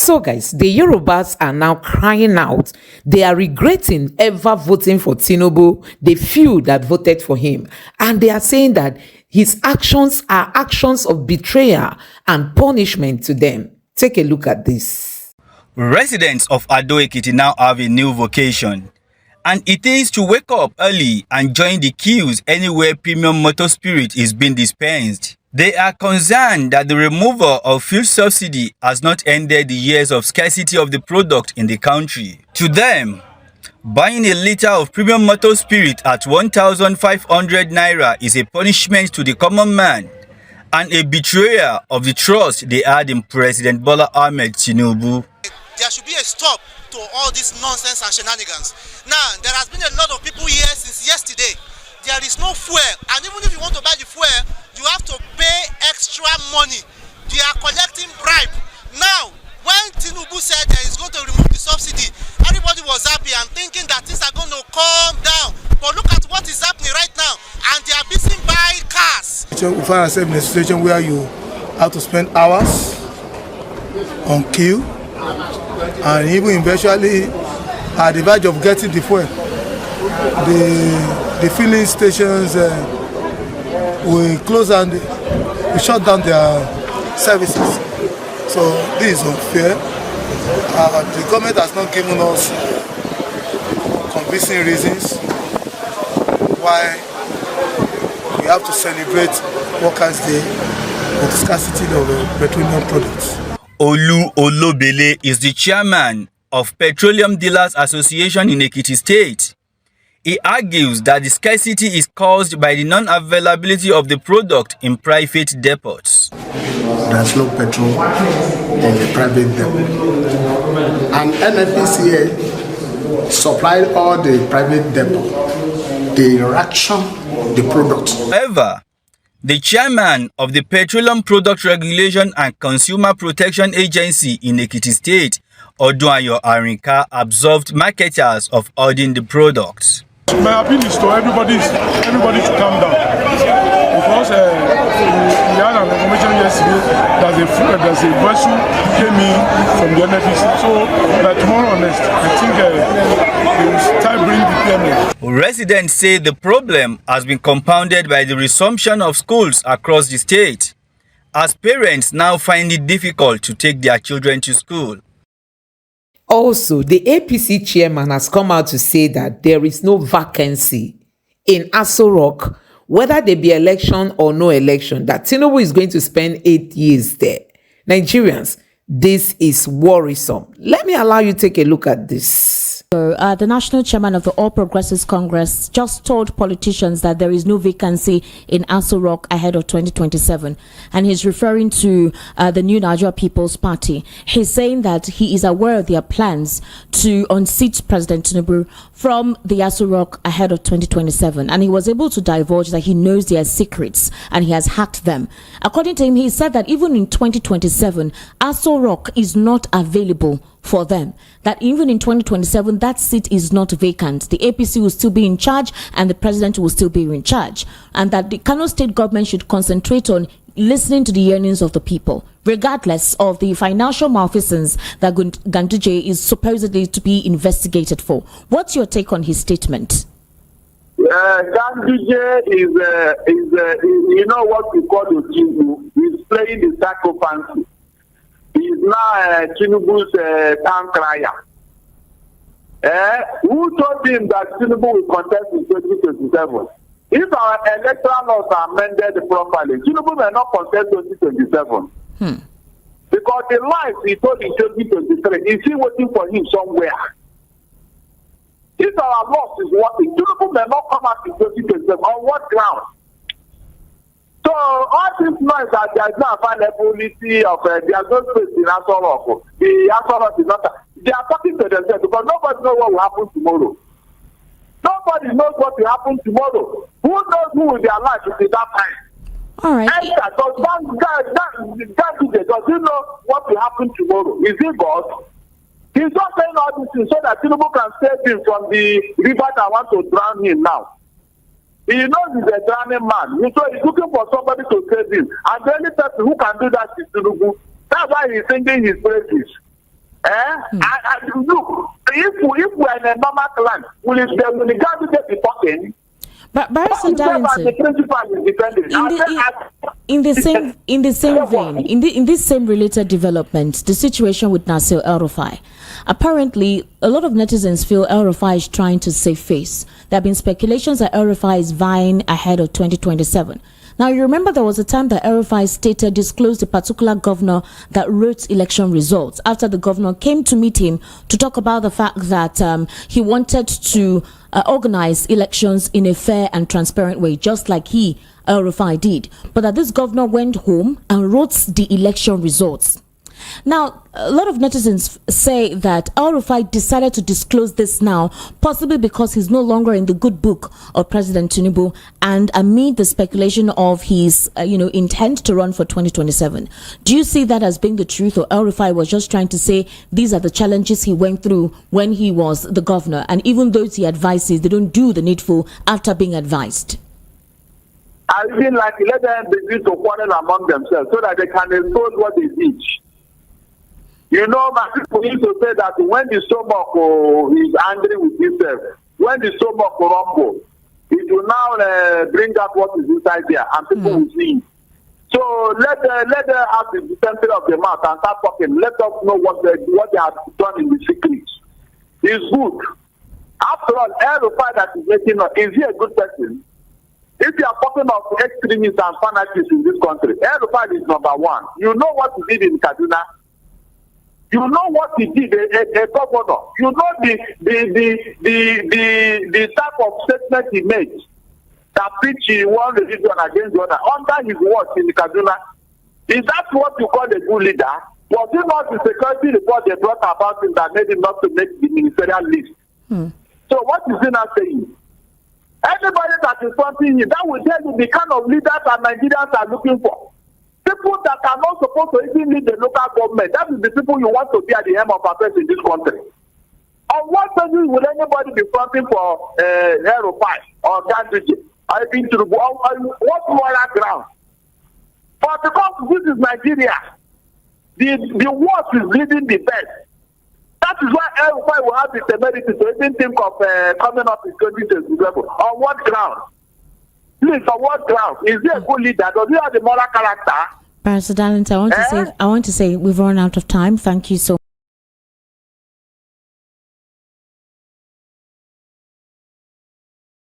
So, guys, the Yorubas are now crying out. They are regretting ever voting for Tinubu, the few that voted for him. And they are saying that his actions are actions of betrayal and punishment to them. Take a look at this. Residents of Ado-Ekiti now have a new vocation, and it is to wake up early and join the queues anywhere premium motor spirit is being dispensed. They are concerned that the removal of fuel subsidy has not ended the years of scarcity of the product in the country. To them, buying a liter of premium motor spirit at 1,500 naira is a punishment to the common man and a betrayal of the trust they had in President Bola Ahmed Tinubu. There should be a stop to all this nonsense and shenanigans. Now, there has been a lot of people here since yesterday. There is no fuel, and even if you want to buy the fuel, you have to pay extra money. They are collecting bribe. Now, when Tinubu said that he's going to remove the subsidy, everybody was happy and thinking that things are going to calm down. But look at what is happening right now, and they are busy buying cars. We find ourselves in a situation where you have to spend hours on queue, and even eventually at the verge of getting the fuel. The filling stations will close and we shut down their services. So this is unfair. The government has not given us convincing reasons why we have to celebrate Workers' Day with the scarcity of petroleum products. Olu Olobele is the chairman of Petroleum Dealers Association in Ekiti State. He argues that the scarcity is caused by the non-availability of the product in private depots. There's no petrol in the private depot. And NNPCA supplied all the private depot. They ration the product. However, the chairman of the Petroleum Product Regulation and Consumer Protection Agency in Ekiti State, Odunayo Arinka, absolved marketers of ordering the products. My appeal is to everybody to calm down, because we had an information yesterday that there's a vessel came in from the NFC. So by tomorrow next, I think they will start bringing the payment. Residents say the problem has been compounded by the resumption of schools across the state, as parents now find it difficult to take their children to school. Also, the APC chairman has come out to say that there is no vacancy in Aso Rock, whether there be election or no election, that Tinubu is going to spend 8 years there. Nigerians, this is worrisome. Let me allow you to take a look at this. So, the national chairman of the All Progressives Congress just told politicians that there is no vacancy in Aso Rock ahead of 2027. And he's referring to the New Nigeria People's Party. He's saying that he is aware of their plans to unseat President Tinubu from the Aso Rock ahead of 2027. And he was able to divulge that he knows their secrets and he has hacked them. According to him, he said that even in 2027, Aso Rock is not available for them, that even in 2027 that seat is not vacant. The APC will still be in charge and the president will still be in charge, and that the Kano state government should concentrate on listening to the yearnings of the people, regardless of the financial malfeasance that Ganduje is supposedly to be investigated for. What's your take on his statement? Ganduje is you know what we call the Tinubu. He's playing the psychophancy. He's now Tinubu's town crier. Who told him that Tinubu will contest in 2027? If our electoral laws are amended properly, Tinubu may not contest 2027. Because the lies he told in 2023, is he waiting for him somewhere? If our laws is working, Tinubu may not come out in 2027. On what ground? So all this noise that there is no availability of there is no space in Aso Rock. The Aso Rock is not. They are talking to themselves because nobody knows what will happen tomorrow. Nobody knows what will happen tomorrow. Who knows who will be alive at that time? All right. And does he know what will happen tomorrow? Is he God? He's not saying all this things so that Tinubu can save him from the river that want to drown him now. He knows he's a drowning man. So he's looking for somebody to save him. And the only person who can do that is Tinubu. That's why he's singing his praises. And look, if we're in a normal land, will the candidate be talking? But Barrister Darlington, in this same related development, the situation with Nasir El-Rufai. Apparently, a lot of netizens feel El-Rufai is trying to save face. There have been speculations that El-Rufai is vying ahead of 2027. Now, you remember there was a time that El-Rufai stated disclosed a particular governor that wrote election results after the governor came to meet him to talk about the fact that he wanted to organize elections in a fair and transparent way, just like El-Rufai did. But that this governor went home and wrote the election results. Now, a lot of netizens say that El-Rufai decided to disclose this now, possibly because he's no longer in the good book of President Tinubu, and amid the speculation of his, intent to run for 2027. Do you see that as being the truth, or El-Rufai was just trying to say these are the challenges he went through when he was the governor, and even those he advises, they don't do the needful after being advised? I feel like let them begin to quarrel among themselves so that they can expose what they teach. You know, my people used to say that when the stomach is angry with itself, when the stomach rumbles, it will now bring out what is inside there, and people will see. So let them have the center of the mouth and start talking. Let us know what they have done in the secret. It's good. After all, El-Rufai that is making up, is he a good person? If you are talking of extremists and fanatics in this country, El-Rufai is number one. You know what he did in Kaduna. You know what he did, a governor. You know the type of statement he made that preach one religion against the other under his watch in Kaduna. Is that what you call a good leader? Was it not the security report they brought about him that made him not to make the ministerial list? So what is he now saying? Anybody that is fronting him, that will tell you the kind of leaders that Nigerians are looking for. People that are not supposed to even lead the local government, that is the people you want to be at the helm of affairs in this country. On what basis will anybody be fronting for El-Rufai or Gandhi? I've been to what moral ground? But because this is Nigeria, the worst is leading the best. That is why El-Rufai will have the temerity to even think of coming up in 2027. On what ground? Please, on what ground? Is he a good leader? Does he have the moral character? Barrister Darlington, I want to say we've run out of time. Thank you so much.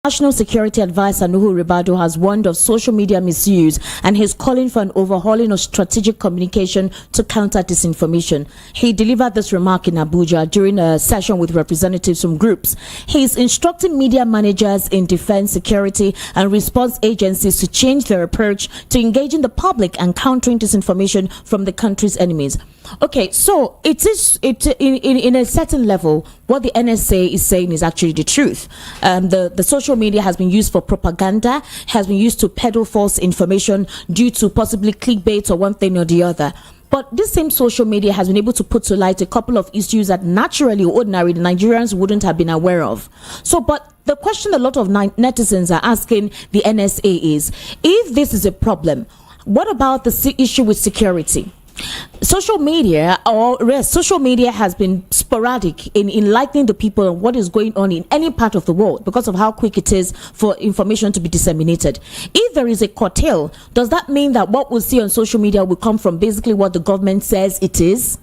National Security Advisor Nuhu Ribadu has warned of social media misuse, and he's calling for an overhauling of strategic communication to counter disinformation. He delivered this remark in Abuja during a session with representatives from groups. He's instructing media managers in defense, security, and response agencies to change their approach to engaging the public and countering disinformation from the country's enemies. Okay, so in a certain level, what the NSA is saying is actually the truth. The social media has been used for propaganda, has been used to peddle false information due to possibly clickbait or one thing or the other. But this same social media has been able to put to light a couple of issues that naturally, ordinarily, the Nigerians wouldn't have been aware of. So, but the question a lot of netizens are asking the NSA is, if this is a problem, what about the issue with security? Social media has been sporadic in enlightening the people on what is going on in any part of the world because of how quick it is for information to be disseminated. If there is a curtail, does that mean that what we'll see on social media will come from basically what the government says it is?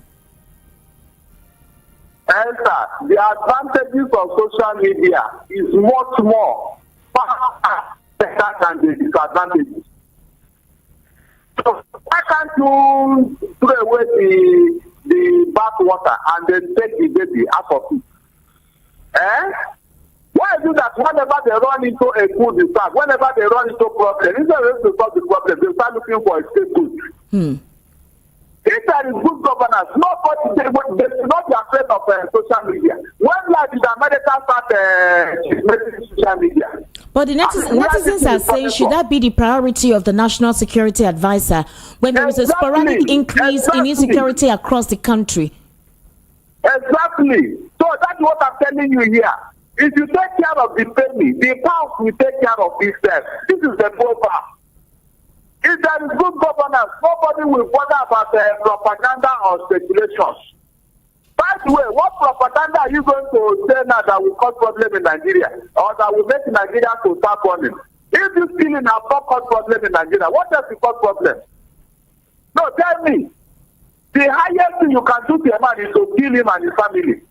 Answer. The advantages of social media is much more far better than the disadvantages. So why can't you throw away the bath water and then take the baby out of it? Why is it that whenever they run into a good disaster, whenever they run into a problem, instead of to solve the problem, they start looking for a scapegoat? If there is good governance, nobody they should not be afraid of social media. When like did America start social media? But the netizens are saying, should that be the priority of the National Security Advisor when there is a sporadic increase in insecurity across the country? Exactly. So that's what I'm telling you here. If you take care of the family, the house will take care of itself. This is the proverb. If there is good governance, nobody will bother about propaganda or speculations. By By the way, what propaganda are you going to say now that will cause problem in Nigeria or that will make Nigeria to start running? If this killing has not caused problem in Nigeria, what else will cause problem? No, tell me. The highest thing you can do to a man is to kill him and his family.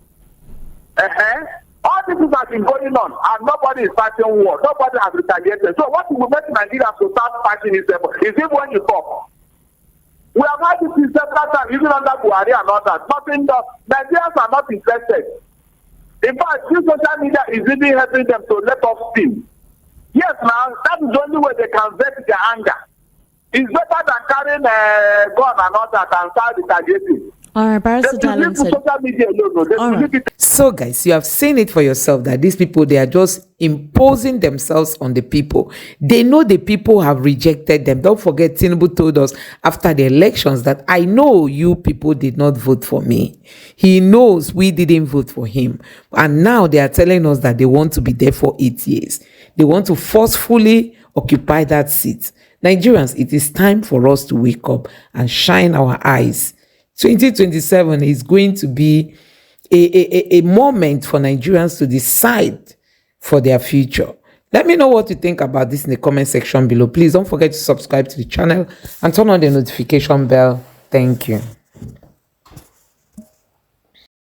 All this has been going on and nobody is fighting war. Nobody has retaliated. So what will make Nigeria to start fighting itself is it when you talk. We have had this several times, even under Buhari and all that. Nothing does. Nigerians are not interested. In fact, this social media is really helping them to let off steam. Yes, now, that is the only way they can vent their anger. It's better than carrying a gun and all that and start retaliating. All right, Barrister Darlington. So, guys, you have seen it for yourself that these people, they are just imposing themselves on the people. They know the people have rejected them. Don't forget, Tinubu told us after the elections that I know you people did not vote for me. He knows we didn't vote for him. And now they are telling us that they want to be there for 8 years. They want to forcefully occupy that seat. Nigerians, it is time for us to wake up and shine our eyes. 2027 is going to be a moment for Nigerians to decide for their future. Let me know what you think about this in the comment section below. Please don't forget to subscribe to the channel and turn on the notification bell. Thank you.